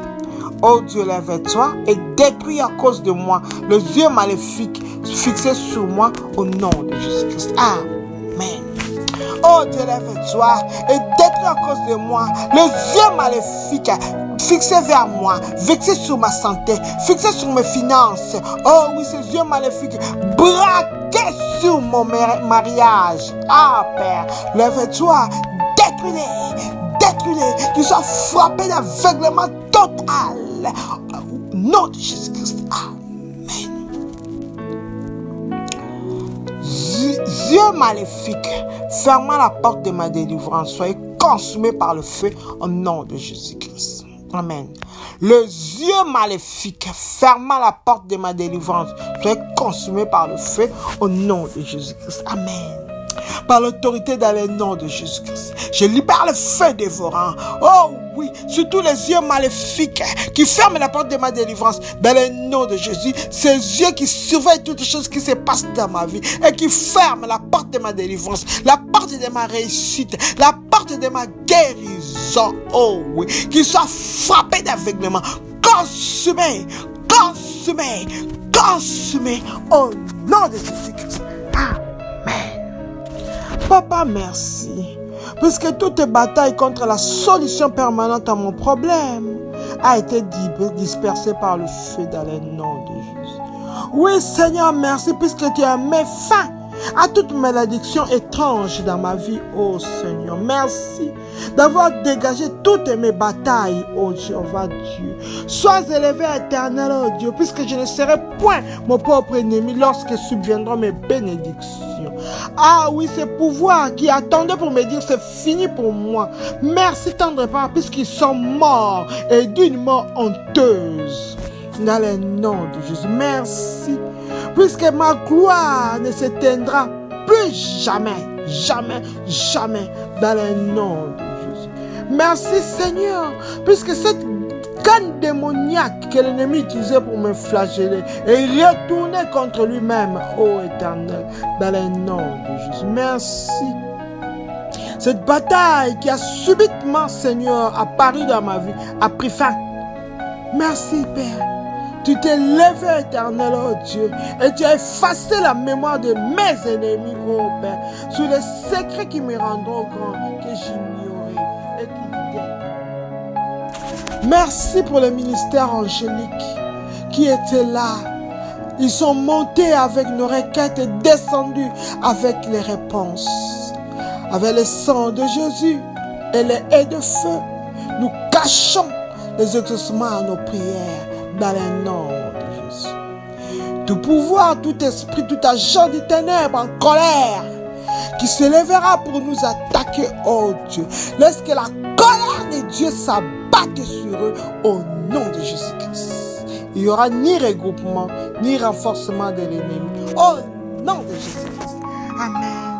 Oh Dieu, lève-toi et détruis à cause de moi les yeux maléfiques fixés sur moi au nom de Jésus-Christ. Amen. Oh Dieu, lève-toi et détruis à cause de moi les yeux maléfiques fixés vers moi, fixés sur ma santé, fixés sur mes finances. Oh oui, ces yeux maléfiques braqués sur mon mariage. Père, lève-toi, détruis-les, qu'ils soient frappés d'aveuglement total. Au nom de Jésus-Christ. Amen. Yeux maléfiques, fermant la porte de ma délivrance, soyez consumés par le feu au nom de Jésus-Christ. Amen. Les yeux maléfiques, fermant la porte de ma délivrance, soyez consumés par le feu au nom de Jésus-Christ. Amen. Par l'autorité dans le nom de Jésus-Christ, je libère le feu dévorant. Oh oui, sur tous les yeux maléfiques qui ferment la porte de ma délivrance, dans le nom de Jésus, ces yeux qui surveillent toutes les choses qui se passent dans ma vie et qui ferment la porte de ma délivrance, la porte de ma réussite, la porte de ma guérison. Oh oui, qu'ils soient frappés d'aveuglement, consumés au nom de Jésus-Christ. Papa, merci, puisque toute bataille contre la solution permanente à mon problème a été dispersée par le feu dans le nom de Jésus. Oui, Seigneur, merci, puisque tu as mis fin à toute malédiction étrange dans ma vie, oh Seigneur. Merci d'avoir dégagé toutes mes batailles, oh Jéhovah Dieu. Sois élevé, éternel, oh Dieu, puisque je ne serai point mon propre ennemi lorsque subviendront mes bénédictions. Oui, ces pouvoirs qui attendaient pour me dire c'est fini pour moi. Merci, tendre Père, puisqu'ils sont morts et d'une mort honteuse. Dans le nom de Jésus, merci, puisque ma gloire ne s'éteindra plus jamais, dans le nom de Jésus. Merci Seigneur, puisque cette canne démoniaque que l'ennemi utilisait pour me flageller est retournée contre lui-même, ô Éternel, dans le nom de Jésus. Merci. Cette bataille qui a subitement, Seigneur, apparu dans ma vie, a pris fin. Merci Père. Tu t'es levé, éternel, oh Dieu, et tu as effacé la mémoire de mes ennemis, oh Père, sous les secrets qui me rendront grand, que j'ignorais et qui t'aident. Merci pour le ministère angélique qui était là. Ils sont montés avec nos requêtes et descendus avec les réponses. Avec le sang de Jésus et les haies de feu, nous cachons les exaucements à nos prières. Dans le nom de Jésus. Tout pouvoir, tout esprit, tout agent des ténèbres en colère qui se lèvera pour nous attaquer, oh Dieu. Laisse que la colère de Dieu s'abatte sur eux au nom de Jésus-Christ. Il n'y aura ni regroupement, ni renforcement de l'ennemi. Au nom de Jésus-Christ. Amen.